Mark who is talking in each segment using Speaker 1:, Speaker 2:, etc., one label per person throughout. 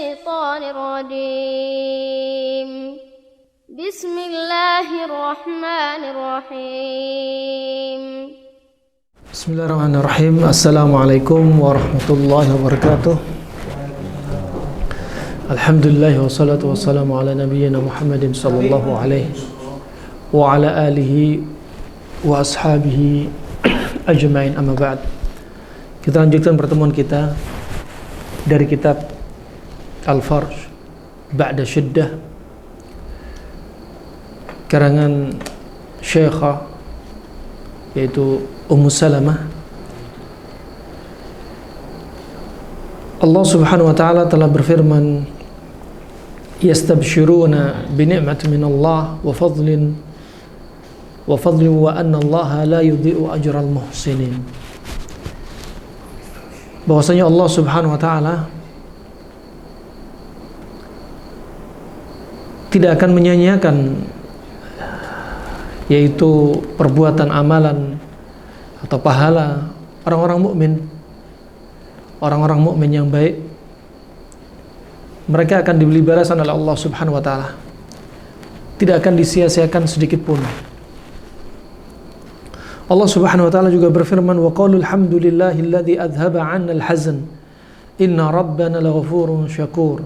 Speaker 1: الشيطان الرجيم بسم الله الرحمن الرحيم
Speaker 2: Bismillahirrahmanirrahim. Assalamualaikum warahmatullahi wabarakatuh. Alhamdulillah wassalatu wassalamu ala nabiyyina Muhammadin sallallahu alaihi wa ala alihi wa ashabihi ajma'in, amma ba'd. Kita lanjutkan pertemuan kita dari kitab Al-Farj Ba'da Syiddah karangan Syekhah yaitu Ummu Salamah. Allah Subhanahu wa taala telah berfirman, yastabshiruna bi ni'matin min Allah wa fadlin wa anna Allah la yudhi'u ajral muhsinin. Bahwasanya Allah Subhanahu wa taala tidak akan menyia-nyiakan yaitu perbuatan amalan atau pahala orang-orang mukmin. Orang-orang mukmin yang baik, mereka akan diberi balasan oleh Allah Subhanahu wa taala. Tidak akan disia-siakan sedikit pun. Allah Subhanahu wa taala juga berfirman, wa qalu alhamdulillahilladzi adhhaba 'anna al-hazan inna rabbana laghafurun syakur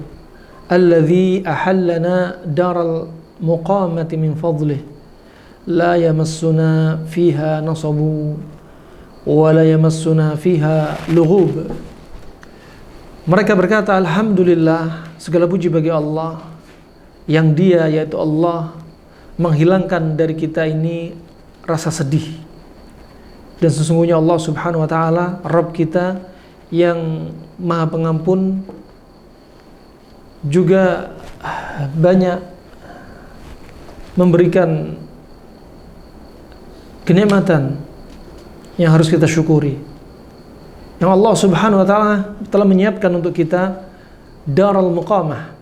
Speaker 2: alladzi ahallana daral muqamati min fadlihi la yamassuna fiha nasabu wa la yamassuna fiha lughub. Mereka berkata, alhamdulillah, segala puji bagi Allah yang Dia yaitu Allah menghilangkan dari kita ini rasa sedih. Dan sesungguhnya Allah Subhanahu wa taala Rabb kita yang Maha Pengampun juga banyak memberikan kenikmatan yang harus kita syukuri. Yang Allah Subhanahu wa taala telah menyiapkan untuk kita darul muqamah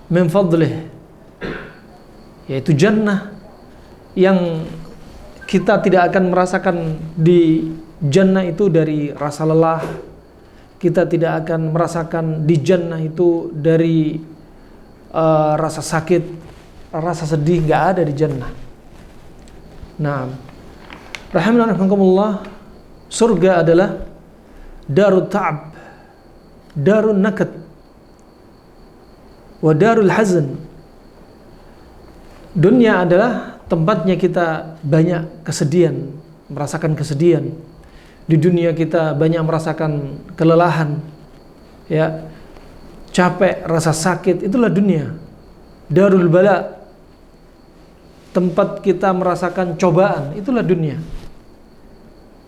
Speaker 2: min fadlih, yaitu jannah yang kita tidak akan merasakan di jannah itu dari rasa lelah. Kita tidak akan merasakan di jannah itu dari rasa sakit, rasa sedih, enggak ada di jannah. Nah, rahimakumullah, surga adalah darut ta'ab, darun nakad, wa darul hazan. Dunia adalah tempatnya kita banyak kesedihan, merasakan kesedihan. Di dunia kita banyak merasakan kelelahan, ya, capek, rasa sakit, itulah dunia. Darul bala, tempat kita merasakan cobaan, itulah dunia.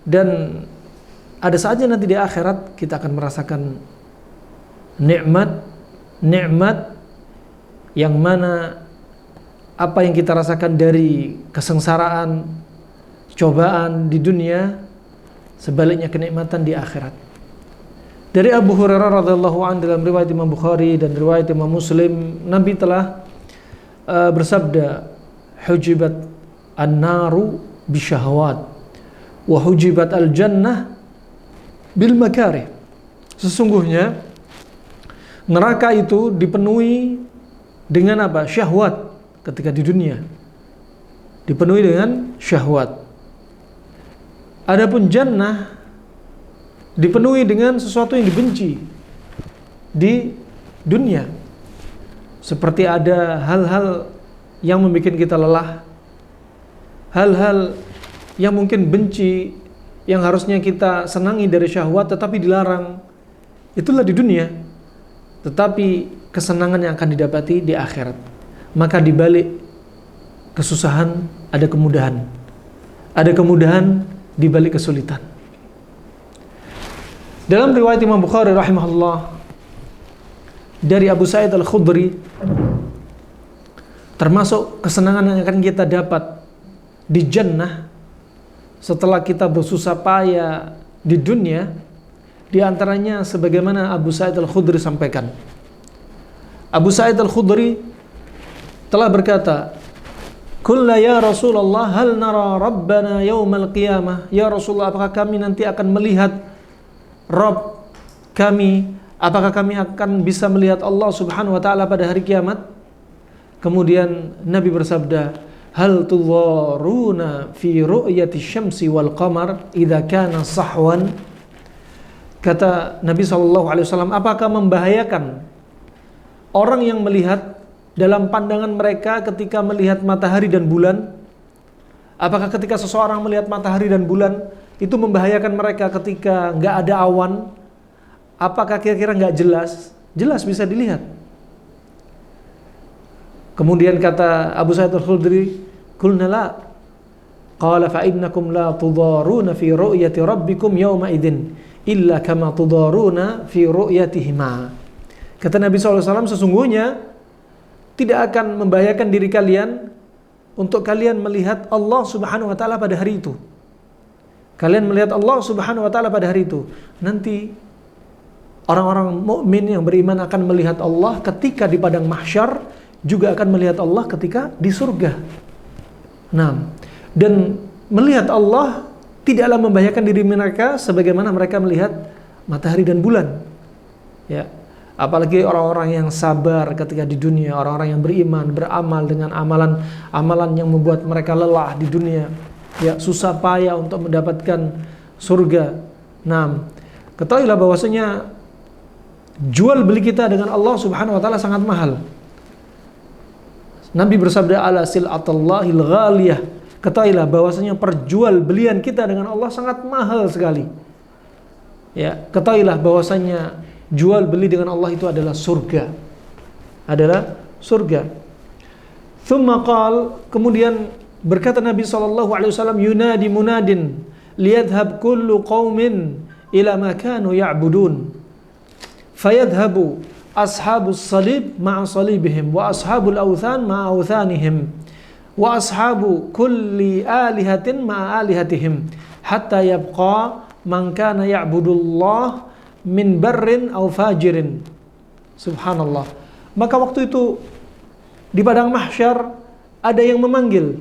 Speaker 2: Dan ada saja nanti di akhirat kita akan merasakan nikmat yang mana apa yang kita rasakan dari kesengsaraan, cobaan di dunia, sebaliknya kenikmatan di akhirat. Dari Abu Hurairah radhiyallahu anhu dalam riwayat Imam Bukhari dan riwayat Imam Muslim, Nabi telah bersabda, hujibat an-naru bisyahawat wa hujibat al-jannah bil makarih. Sesungguhnya neraka itu dipenuhi dengan apa? Syahwat. Ketika di dunia dipenuhi dengan syahwat. Adapun jannah dipenuhi dengan sesuatu yang dibenci di dunia. Seperti ada hal-hal yang membuat kita lelah, hal-hal yang mungkin benci, yang harusnya kita senangi dari syahwat tetapi dilarang. Itulah di dunia. Tetapi kesenangan yang akan didapati di akhirat. Maka di balik kesusahan ada kemudahan. Ada kemudahan di balik kesulitan. Dalam riwayat Imam Bukhari rahimahullah dari Abu Sa'id Al-Khudri, termasuk kesenangan yang akan kita dapat di jannah setelah kita bersusah payah di dunia, di antaranya sebagaimana Abu Sa'id Al-Khudri sampaikan. Abu Sa'id Al-Khudri telah berkata, "Qulna ya Rasulullah, hal nara Rabbana yaumal qiyamah?" Ya Rasulullah, apakah kami nanti akan melihat Rabb kami apakah kami akan bisa melihat Allah Subhanahu wa taala pada hari kiamat? Kemudian Nabi bersabda, hal tudharuna fi ru'yati syamsi wal qamar idza kana sahwan. Kata Nabi SAW, apakah membahayakan orang yang melihat dalam pandangan mereka ketika melihat matahari dan bulan? Apakah ketika seseorang melihat matahari dan bulan itu membahayakan mereka ketika nggak ada awan? Apakah kira-kira nggak jelas? Jelas bisa dilihat. Kemudian kata Abu Sa'id Al-Khudri, qulna la. Qala fa innakum la tudharuna fi ru'yati rabbikum yawma idzin illa kama tudharuna fi ru'yatihima. Kata Nabi SAW, sesungguhnya tidak akan membahayakan diri kalian untuk kalian melihat Allah Subhanahu wa taala pada hari itu. Kalian melihat Allah Subhanahu wa taala pada hari itu. Nanti orang-orang mukmin yang beriman akan melihat Allah ketika di padang mahsyar, juga akan melihat Allah ketika di surga. Nah, dan melihat Allah tidaklah membahayakan diri mereka sebagaimana mereka melihat matahari dan bulan. Ya, apalagi orang-orang yang sabar ketika di dunia, orang-orang yang beriman, beramal dengan amalan yang membuat mereka lelah di dunia, ya, susah payah untuk mendapatkan surga. Nah, ketahuilah bahwasanya jual beli kita dengan Allah Subhanahu wa taala sangat mahal. Nabi bersabda, ala sil'atallahil ghaliyah. Ketahuilah bahwasanya perjual belian kita dengan Allah sangat mahal sekali. Ya, ketahuilah bahwasanya jual beli dengan Allah itu adalah surga. Adalah surga. Tsumma qal, kemudian berkata Nabi SAW, yunadi munadin liyadhhab kullu qaumin ila ma kanu ya'budun. Fayadhhabu ashabus salib ma'a salibihim wa ashabul awthan ma'a awthanihim wa ashabu kulli alihatin ma'a alihatihim hatta yabqa man kana ya'budullah min barrin aw fajirin. Subhanallah. Maka waktu itu di padang mahsyar ada yang memanggil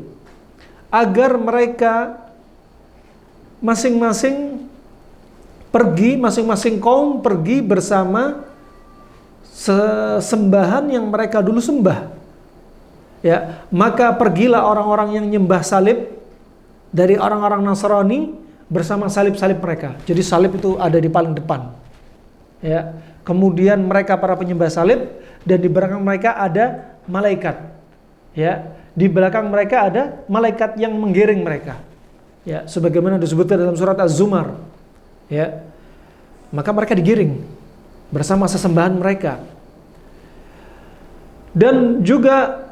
Speaker 2: agar mereka masing-masing kaum pergi bersama sesembahan yang mereka dulu sembah. Ya, maka pergilah orang-orang yang nyembah salib dari orang-orang Nasrani bersama salib-salib mereka. Jadi salib itu ada di paling depan. Ya, kemudian mereka para penyembah salib dan di belakang mereka ada malaikat. Ya, di belakang mereka ada malaikat yang menggiring mereka. Ya, sebagaimana disebutkan dalam surat Az-Zumar. Ya, maka mereka digiring bersama sesembahan mereka. Dan juga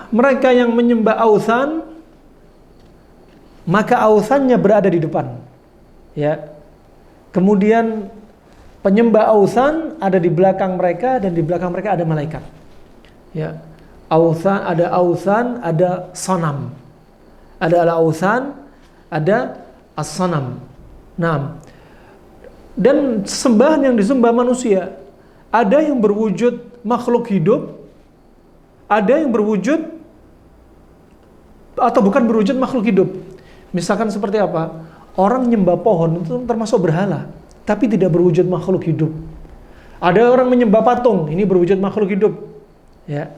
Speaker 2: mereka yang menyembah authan, maka authannya berada di depan. Ya. Kemudian penyembah authan ada di belakang mereka dan di belakang mereka ada malaikat. Ya. Authan, ada sanam. Ada al-authan, ada as-sanam. Nah, dan sembahan yang disembah manusia, ada yang berwujud makhluk hidup, ada yang berwujud atau bukan berwujud makhluk hidup. Misalkan seperti apa? Orang menyembah pohon itu termasuk berhala, tapi tidak berwujud makhluk hidup. Ada orang menyembah patung, ini berwujud makhluk hidup. Ya.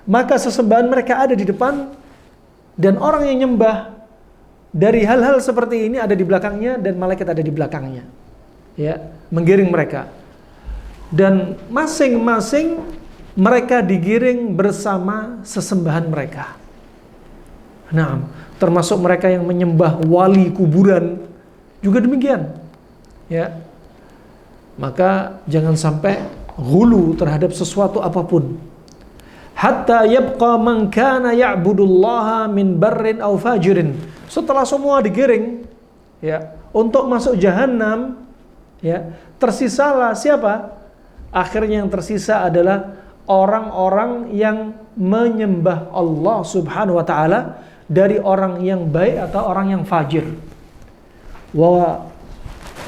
Speaker 2: Maka sesembahan mereka ada di depan, dan orang yang nyembah dari hal-hal seperti ini ada di belakangnya, dan malaikat ada di belakangnya. Ya, menggiring mereka. Dan masing-masing mereka digiring bersama sesembahan mereka. Nah, termasuk mereka yang menyembah wali kuburan juga demikian. Ya. Maka jangan sampai ghulu terhadap sesuatu apapun. Hatta yabqa man kana ya'budullaha min barrin aw fajirin. Setelah semua digiring, ya, untuk masuk jahanam, ya, tersisalah siapa? Akhirnya yang tersisa adalah orang-orang yang menyembah Allah Subhanahu wa taala, dari orang yang baik atau orang yang fajir. Wa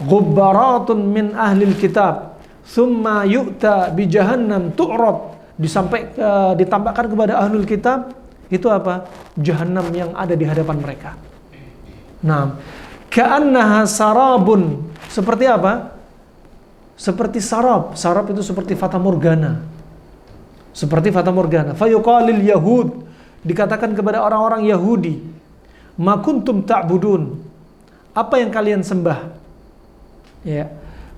Speaker 2: ghubbaratun min ahlil kitab thumma yu'ta bi jahannam tu'rad, ditampakkan kepada ahlul kitab itu apa? Jahannam yang ada di hadapan mereka. Nah, ka'annaha sarabun, seperti apa? seperti sarab. Sarab itu seperti fata morgana. Seperti fata morgana. Fayuqalil yahud, dikatakan kepada orang-orang Yahudi, ma kuntum ta'budun, apa yang kalian sembah? Ya.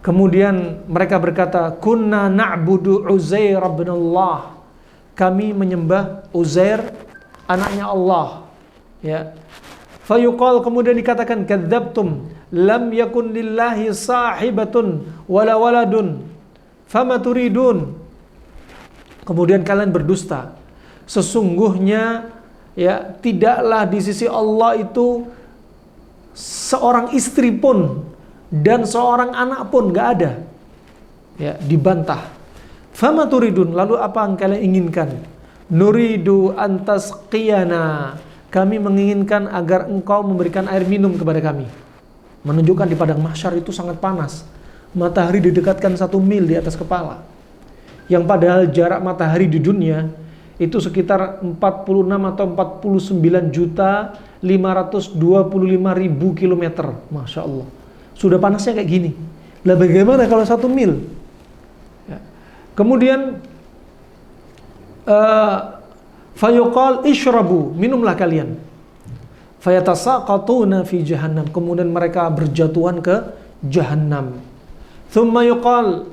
Speaker 2: Kemudian mereka berkata, kunna na'budu Uzair bin Allah, kami menyembah Uzair anaknya Allah. Ya. Fayuqal, kemudian dikatakan, kadzabtum, lam yakun lillahi sahibatun wala waladun fama turidun. Kemudian kalian berdusta, sesungguhnya ya tidaklah di sisi Allah itu seorang istri pun dan seorang anak pun nggak ada. Ya, dibantah. Fama turidun, lalu apa yang kalian inginkan? Nuridu antasqiyana, kami menginginkan agar engkau memberikan air minum kepada kami. Menunjukkan di padang mahsyar itu sangat panas. Matahari didekatkan 1 mil di atas kepala. Yang padahal jarak matahari di dunia itu sekitar 46 atau 49.525.000 kilometer. Masya Allah. Sudah panasnya kayak gini. Lah bagaimana kalau 1 mil? Ya. Kemudian fayuqal ishrabu, minumlah kalian. Fayatasaqatuna fi jahannam, kemudian mereka berjatuhan ke jahannam. Thumma yuqal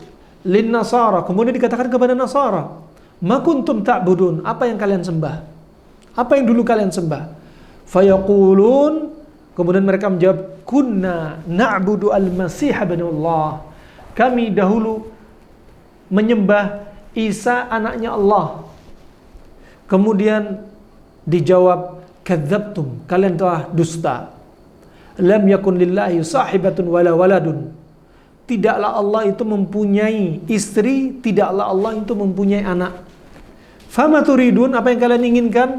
Speaker 2: lin nasara, kemudian dikatakan kepada Nasara, ma kuntum ta'budun, apa yang kalian sembah? Apa yang dulu kalian sembah? Fayaqulun, kemudian mereka menjawab, kunna na'budu al-masih bin Allah, kami dahulu menyembah Isa anaknya Allah. Kemudian dijawab, kadzabtum, kalian telah dusta. Lam yakun lillahi sahibatun wala waladun, tidaklah Allah itu mempunyai istri, tidaklah Allah itu mempunyai anak. Fama turidun, apa yang kalian inginkan?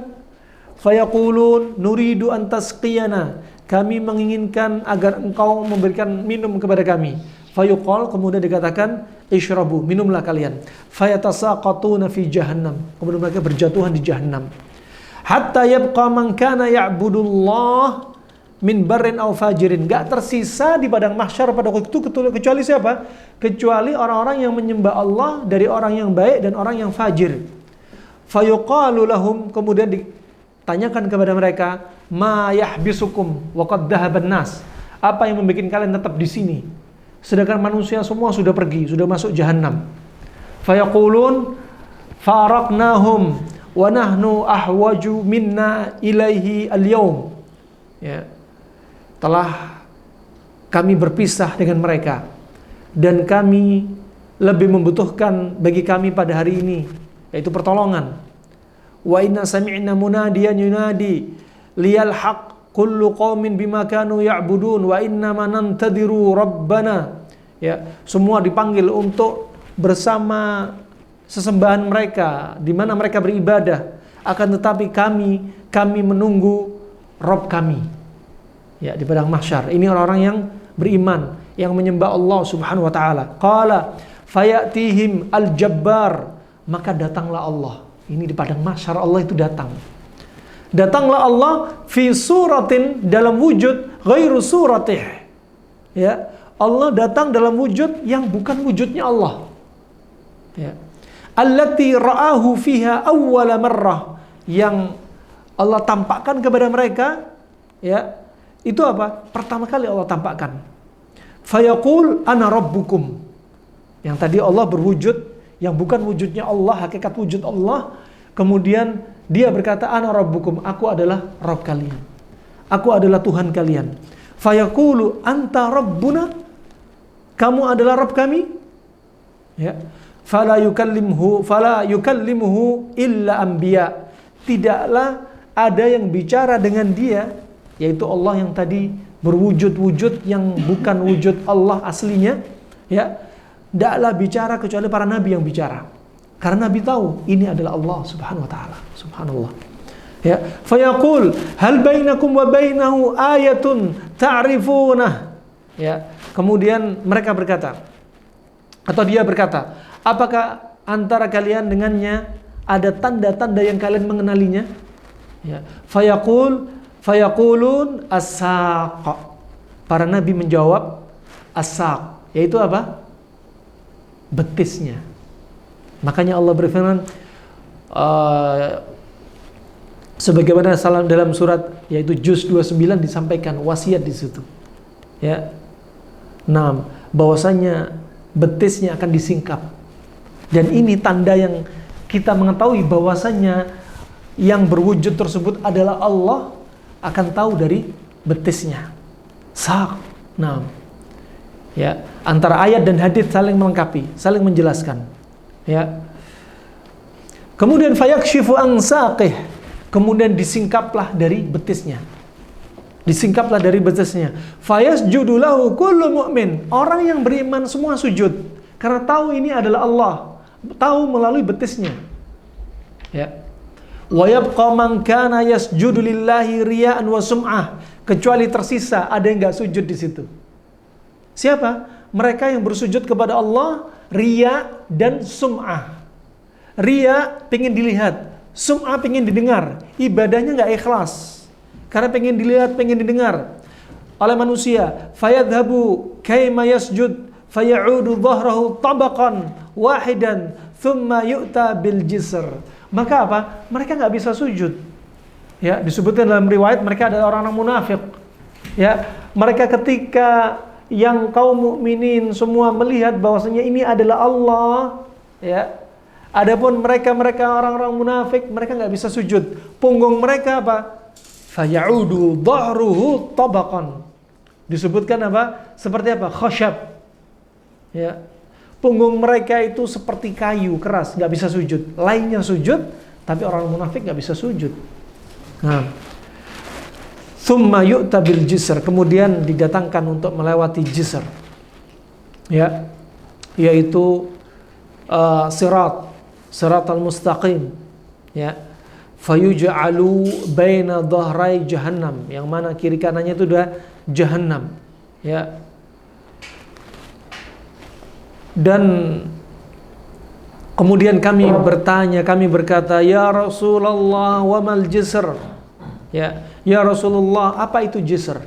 Speaker 2: Fayaqulun nuridu an tasqiyana, kami menginginkan agar engkau memberikan minum kepada kami. Fayuqal, kemudian dikatakan ishrabu, minumlah kalian. Fayatasaqatuna fi jahannam, kemudian mereka berjatuhan di jahannam. Hatta yabqa man kana ya'budullah min barrin aw fajirin, enggak tersisa di padang mahsyar pada waktu itu kecuali siapa? Kecuali orang-orang yang menyembah Allah dari orang yang baik dan orang yang fajir. Fayuqalu lahum, kemudian ditanyakan kepada mereka, ma yahbisukum wa qad dhahaban nas, apa yang membuat kalian tetap di sini sedangkan manusia semua sudah pergi, sudah masuk jahannam? Fayaqulun faraqnahum wa nahnu ahwaju minna ilaihi al-yawm, ya, telah kami berpisah dengan mereka dan kami lebih membutuhkan bagi kami pada hari ini, yaitu pertolongan. Wa inna sami'na munadiyan yunadi liyal haq kullu qaumin bima kanu ya'budun wa inna ma nantadiru rabbana, ya, semua dipanggil untuk bersama sesembahan mereka di mana mereka beribadah, akan tetapi kami menunggu Rabb kami. Ya, di padang mahsyar ini orang-orang yang beriman, yang menyembah Allah Subhanahu wa taala. Qala fayatihim al-jabbar, maka datanglah Allah. Ini di padang mahsyar Allah itu datang. Datanglah Allah fi suratin, dalam wujud ghairu suratih. Ya, Allah datang dalam wujud yang bukan wujudnya Allah. Ya. Allati ra'ahu fiha awwala marrah, yang Allah tampakkan kepada mereka, ya, itu apa? Pertama kali Allah tampakkan. Fayaqul ana rabbukum. Yang tadi Allah berwujud yang bukan wujudnya Allah, hakikat wujud Allah. Kemudian dia berkata, ana rabbukum, aku adalah Rabb kalian, aku adalah Tuhan kalian. Fayaqulu anta rabbuna, kamu adalah Rabb kami. Ya. Fala yukallimuhu illa anbiya, tidaklah ada yang bicara dengan dia, yaitu Allah yang tadi berwujud-wujud yang bukan wujud Allah aslinya, ya, tidaklah bicara kecuali para nabi yang bicara. Karena nabi tahu ini adalah Allah Subhanahu wa taala. Subhanallah. Ya, fayaqul hal bainakum wa bainahu ayatun ta'rifunah. Ya, kemudian mereka berkata, atau dia berkata, apakah antara kalian dengannya ada tanda-tanda yang kalian mengenalinya? Ya, fayaqulun as-saq. Para nabi menjawab as-saq, yaitu apa? betisnya. Makanya Allah berfirman sebagaimana salam dalam surat yaitu juz 29 disampaikan wasiat di situ. Ya. Nah, bahwasanya betisnya akan disingkap. Dan ini tanda yang kita mengetahui bahwasanya yang berwujud tersebut adalah Allah, akan tahu dari betisnya. Saq. Nah. Ya, antara ayat dan hadis saling melengkapi, saling menjelaskan. Ya. Kemudian fayakshifu an saqih, kemudian disingkaplah dari betisnya. Disingkaplah dari betisnya. Fayasjudu lahu kullu mu'min, orang yang beriman semua sujud karena tahu ini adalah Allah, tahu melalui betisnya. Ya. Wa yabqa man kana yasjudu lillahi riya'an wa sum'ah, kecuali tersisa ada yang enggak sujud di situ. Siapa? Mereka yang bersujud kepada Allah riya dan sum'ah. Riya pengen dilihat, sum'ah pengen didengar. Ibadahnya enggak ikhlas karena pengen dilihat, pengen didengar oleh manusia. Fayadhabu kayma yasjud fayaudu dhahrahu tabaqan wahidan thumma yu'ta bil jisr. Maka apa? Mereka enggak bisa sujud. Ya, disebutkan dalam riwayat mereka adalah orang-orang munafik. Ya, mereka ketika yang kaum mukminin semua melihat bahwasanya ini adalah Allah, ya. Adapun mereka orang-orang munafik, mereka enggak bisa sujud. Punggung mereka apa? Fayaudu dhahruhu tabaqan. Disebutkan apa? Seperti apa? Khasyab. Ya. Punggung mereka itu seperti kayu keras, enggak bisa sujud. Lainnya sujud, tapi orang munafik enggak bisa sujud. Nah, thumma yu'ta bil jisr, kemudian didatangkan untuk melewati jisr, ya, yaitu siratal mustaqim, ya, fayuj'alu baina dhahrai jahannam, yang mana kiri kanannya itu udah jahannam, ya. Dan kemudian kami berkata, ya Rasulullah, wa mal jisr, ya Rasulullah, apa itu jisr?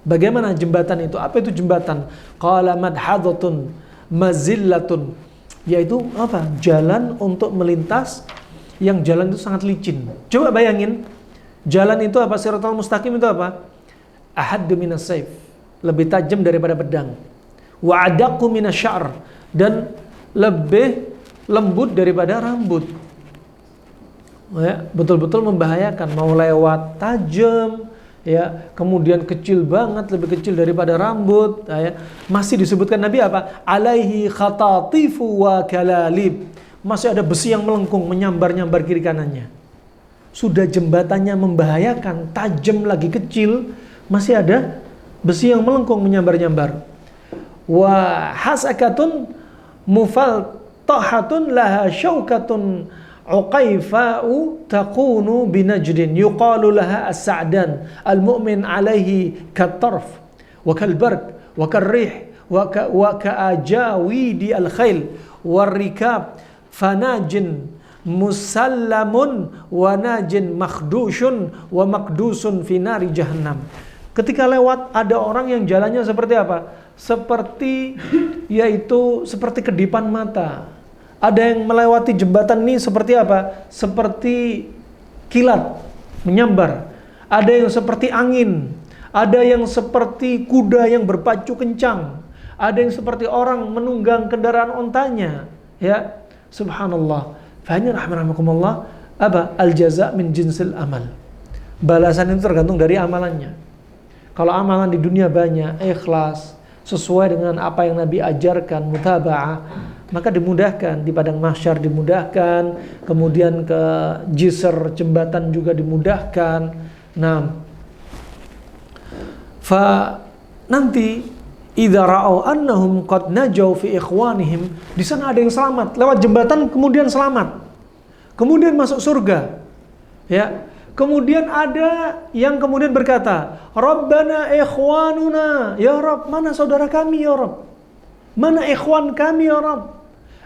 Speaker 2: Bagaimana jembatan itu? Apa itu jembatan? Qala madhadatun mazillatun, yaitu apa? Jalan untuk melintas yang jalan itu sangat licin. Coba bayangin, jalan itu apa? Siratal mustaqim itu apa? Ahaddu minas saif, lebih tajam daripada pedang. Wa adaqqu minasy-sya'r, dan lebih lembut daripada rambut. Ya, betul-betul membahayakan, mau lewat tajam, ya, kemudian kecil banget, lebih kecil daripada rambut, ya. Masih disebutkan Nabi apa? Alaihi khatatifu wa kalalib, masih ada besi yang melengkung menyambar-nyambar kiri kanannya. Sudah jembatannya membahayakan, tajam lagi kecil, masih ada besi yang melengkung menyambar-nyambar. Wa hasakatun mufaltahatun laha syaukatun uqaifa'u taqunu binajdin yuqalu laha as-sa'dan al-mu'min alaihi katarf wa kalbarq wa karrih wa ka'ajawidi al-khail warrikab fanajin musallamun wa najin makhdushun wa makdusun fi nari jahannam. Ketika lewat ada orang yang jalannya seperti apa? Seperti kedipan mata. Ada yang melewati jembatan ini seperti apa? Seperti kilat menyambar. Ada yang seperti angin. Ada yang seperti kuda yang berpacu kencang. Ada yang seperti orang menunggang kendaraan ontanya. Ya, subhanallah. Fahani rahmanakumullah, apa? Al-jaza' min jinsil amal. Balasan itu tergantung dari amalannya. Kalau amalan di dunia banyak, ikhlas, sesuai dengan apa yang Nabi ajarkan, mutaba'ah, maka dimudahkan, di padang mahsyar dimudahkan, kemudian ke jisr jembatan juga dimudahkan. Nah, nanti idza ra'au annahum qad najaw fi ikhwanihim, di sana ada yang selamat lewat jembatan, kemudian selamat, kemudian masuk surga, ya. Kemudian ada yang kemudian berkata, Rabbana ikhwanuna, ya Rabb, mana saudara kami ya Rabb? Mana ikhwan kami ya Rabb?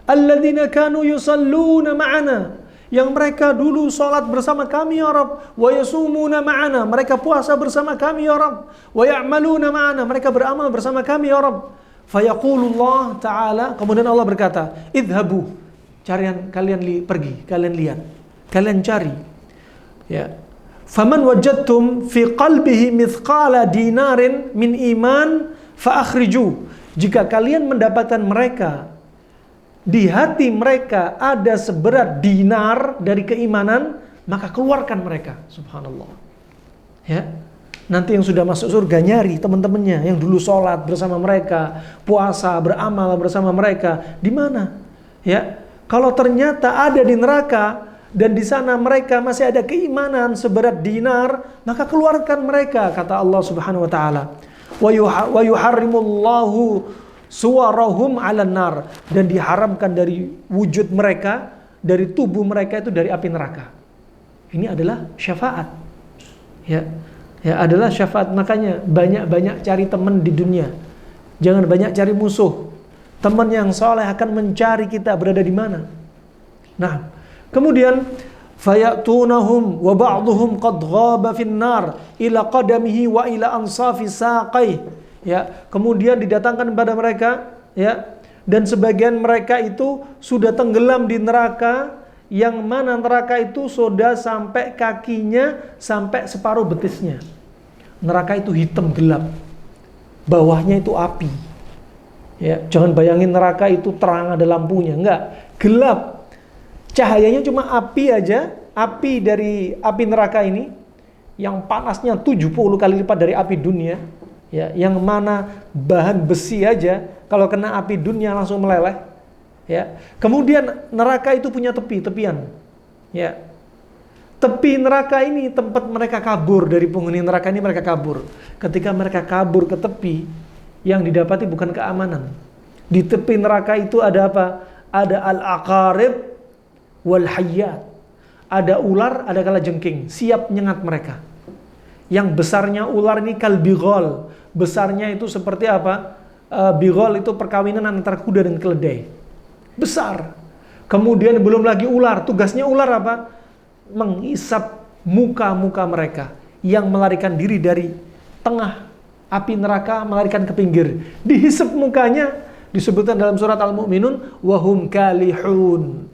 Speaker 2: Alladzina kanu yusalluna ma'ana, yang mereka dulu salat bersama kami ya Rabb. Wa yasumuna ma'ana, mereka puasa bersama kami ya Rabb. Wa ya'maluna ma'ana, mereka beramal bersama kami ya Rabb. Fayaqulullah ta'ala, kemudian Allah berkata, idhabu, kalian lihat, kalian cari. Ya. Faman wajadtum fi qalbihi mithqala dinarin min iman fa akhriju. Jika kalian mendapatkan mereka, di hati mereka ada seberat dinar dari keimanan, maka keluarkan mereka. Subhanallah. Ya. Nanti yang sudah masuk surga nyari teman-temannya yang dulu sholat bersama mereka, puasa, beramal bersama mereka. Di mana? Ya. Kalau ternyata ada di neraka dan di sana mereka masih ada keimanan seberat dinar, maka keluarkan mereka, kata Allah Subhanahu wa taala. Wa yuharrimullahu suwarahum 'alan nar, dan diharamkan dari wujud mereka, dari tubuh mereka itu dari api neraka. Ini adalah syafaat. Ya. Ya, adalah syafaat. Makanya banyak-banyak cari teman di dunia. Jangan banyak cari musuh. Teman yang saleh akan mencari kita berada di mana. Nah, kemudian fayatunahum wa ba'dhum qad ghaba fin nar ila qadamihi wa ila ansafi saqai. Ya, kemudian didatangkan kepada mereka, ya, dan sebagian mereka itu sudah tenggelam di neraka, yang mana neraka itu sudah sampai kakinya, sampai separuh betisnya. Neraka itu hitam gelap, bawahnya itu api. Ya, jangan bayangin neraka itu terang ada lampunya, enggak, gelap. Cahayanya cuma api aja, api dari api neraka ini yang panasnya 70 kali lipat dari api dunia, ya, yang mana bahan besi aja kalau kena api dunia langsung meleleh. Ya. Kemudian neraka itu punya tepian. Ya. Tepi neraka ini tempat mereka kabur, dari penghuni neraka ini mereka kabur. Ketika mereka kabur ke tepi, yang didapati bukan keamanan. Di tepi neraka itu ada apa? Ada al-aqarib wal hayyat. Ada ular, ada kalajengking, siap menyengat mereka. Yang besarnya ular ini kalbigol. Besarnya itu seperti apa? Bigol itu perkawinan antara kuda dan keledai. Besar. Kemudian belum lagi ular. Tugasnya ular apa? Menghisap muka-muka mereka yang melarikan diri dari tengah api neraka, melarikan ke pinggir. Dihisap mukanya, disebutkan dalam surat Al-Mu'minun, wahum kalihun.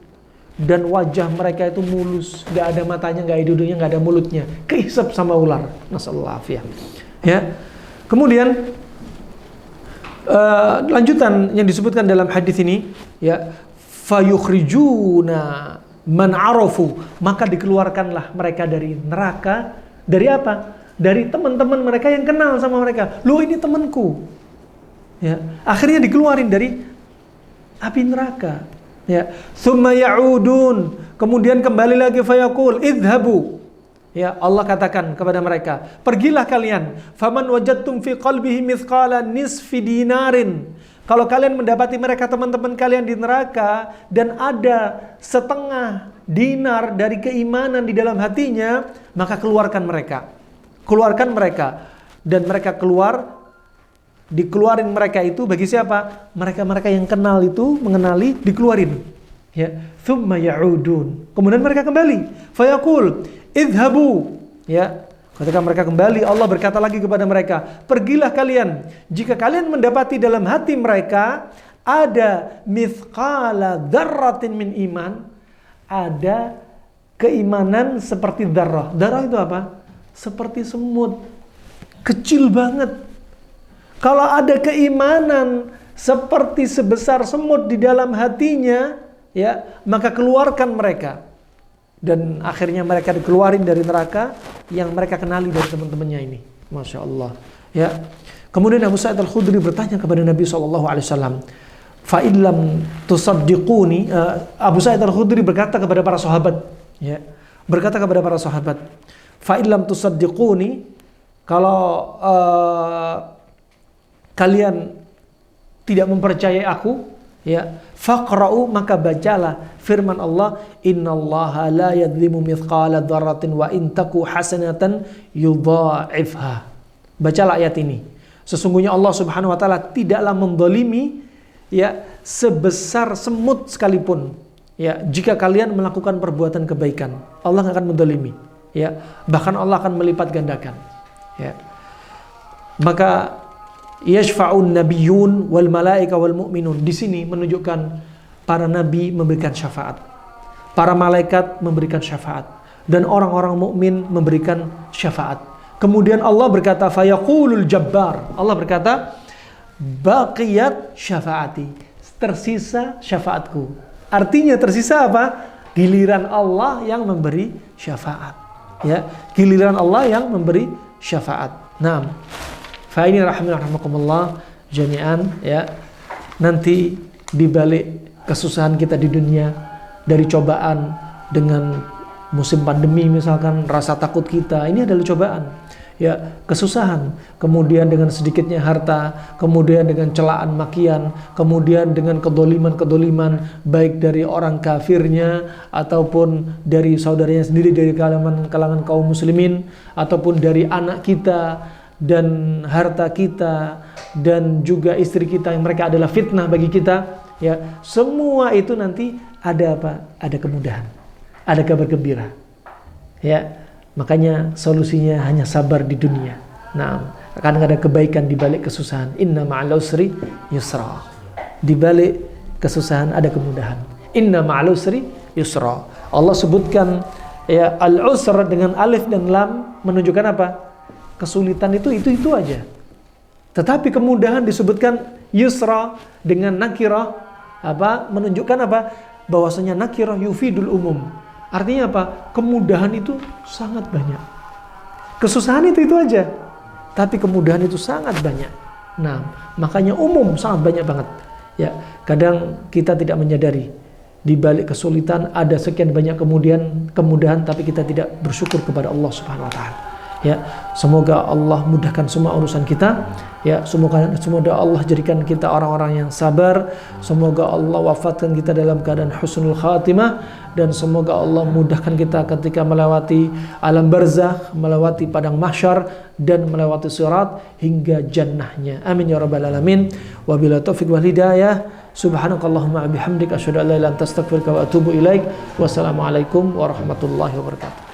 Speaker 2: Dan wajah mereka itu mulus, gak ada matanya, gak ada hidungnya, gak ada mulutnya, kehisap sama ular. Nasallahu afiyah. Ya. Kemudian lanjutan yang disebutkan dalam hadis ini, ya, fayukhrijuna man arafu, maka dikeluarkanlah mereka dari neraka. Dari apa? Dari teman-teman mereka yang kenal sama mereka. Loh, ini temanku. Ya, akhirnya dikeluarin dari api neraka. Ya, tsumma ya'udun, kemudian kembali lagi fayaqul idhabu. Ya, Allah katakan kepada mereka, pergilah kalian. Faman wajadtum fi qalbihi mithqala nisfi dinarin. Kalau kalian mendapati mereka teman-teman kalian di neraka dan ada setengah dinar dari keimanan di dalam hatinya, maka keluarkan mereka. Keluarkan mereka. Dan mereka keluar, dikeluarin mereka itu bagi siapa? Mereka-mereka yang kenal itu, mengenali, dikeluarin. Ya, thumma ya'udun. Kemudian mereka kembali. Fayaqul idhabu. Ya. Ketika mereka kembali, Allah berkata lagi kepada mereka, pergilah kalian. Jika kalian mendapati dalam hati mereka ada mithqala dzarratin min iman, ada keimanan seperti dzarrah. Dzarrah itu apa? Seperti semut. Kecil banget. Kalau ada keimanan seperti sebesar semut di dalam hatinya, ya, maka keluarkan mereka. Dan akhirnya mereka dikeluarin dari neraka yang mereka kenali dari teman-temannya ini. Masya Allah. Ya. Kemudian Abu Sa'id Al-Khudri bertanya kepada Nabi SAW, fa'illam tusaddiquni. Abu Sa'id Al-Khudri berkata kepada para sahabat, ya, berkata kepada para sahabat, fa'illam tusaddiquni, kalau kalian tidak mempercayai aku, ya, faqra'u, maka bacalah firman Allah, innallaha la yadhlimu mithqala dzarratin wa in taku hasanatan yudha'ifha. Bacalah ayat ini. Sesungguhnya Allah Subhanahu wa taala tidaklah mendolimi, ya, sebesar semut sekalipun. Ya, jika kalian melakukan perbuatan kebaikan, Allah akan mendolimi. Ya, bahkan Allah akan melipat gandakan. Ya. Maka yashfa'un nabiyyun wal malaika wal mu'minun. Di sini menunjukkan para nabi memberikan syafaat, para malaikat memberikan syafaat, dan orang-orang mukmin memberikan syafaat. Kemudian Allah berkata, fayaqulul jabbar. Allah berkata, baqiyat syafaati, tersisa syafaatku. Artinya tersisa apa? Giliran Allah yang memberi syafaat. Ya, giliran Allah yang memberi syafaat. Nah, fa ini rahimakumullah jami'an, ya. Nanti di balik kesusahan kita di dunia, dari cobaan dengan musim pandemi misalkan, rasa takut kita, ini adalah cobaan. Ya, kesusahan, kemudian dengan sedikitnya harta, kemudian dengan celaan makian, kemudian dengan kedoliman baik dari orang kafirnya ataupun dari saudaranya sendiri, dari kalangan kaum muslimin, ataupun dari anak kita dan harta kita dan juga istri kita yang mereka adalah fitnah bagi kita. Ya, semua itu nanti ada apa? Ada kemudahan, ada kabar gembira. Ya, makanya solusinya hanya sabar di dunia. Nah, akan ada kebaikan di balik kesusahan. Inna ma'al usri yusra. Di balik kesusahan ada kemudahan. Inna ma'al usri yusra. Allah sebutkan ya al-usr dengan alif dan lam menunjukkan apa? Kesulitan itu aja. Tetapi kemudahan disebutkan yusra dengan nakirah, apa? Menunjukkan apa? Bahwasanya nakirah yufidul umum. Artinya apa? Kemudahan itu sangat banyak. Kesusahan itu aja. Tapi kemudahan itu sangat banyak. Nah, makanya umum sangat banyak banget. Ya, kadang kita tidak menyadari di balik kesulitan ada sekian banyak kemudahan, tapi kita tidak bersyukur kepada Allah Subhanahu wa taala. Ya, semoga Allah mudahkan semua urusan kita. Ya, semoga Allah jadikan kita orang-orang yang sabar. Semoga Allah wafatkan kita dalam keadaan husnul khatimah, dan semoga Allah mudahkan kita ketika melewati alam barzakh, melewati padang mahsyar, dan melewati sirat hingga jannahnya. Amin ya rabbal alamin. Wabillahi taufiq wal hidayah. Subhanakallahumma bihamdika asyhadu an la ilaha illa anta astaghfiruka wa atubu ilaik. Wassalamualaikum warahmatullahi wabarakatuh.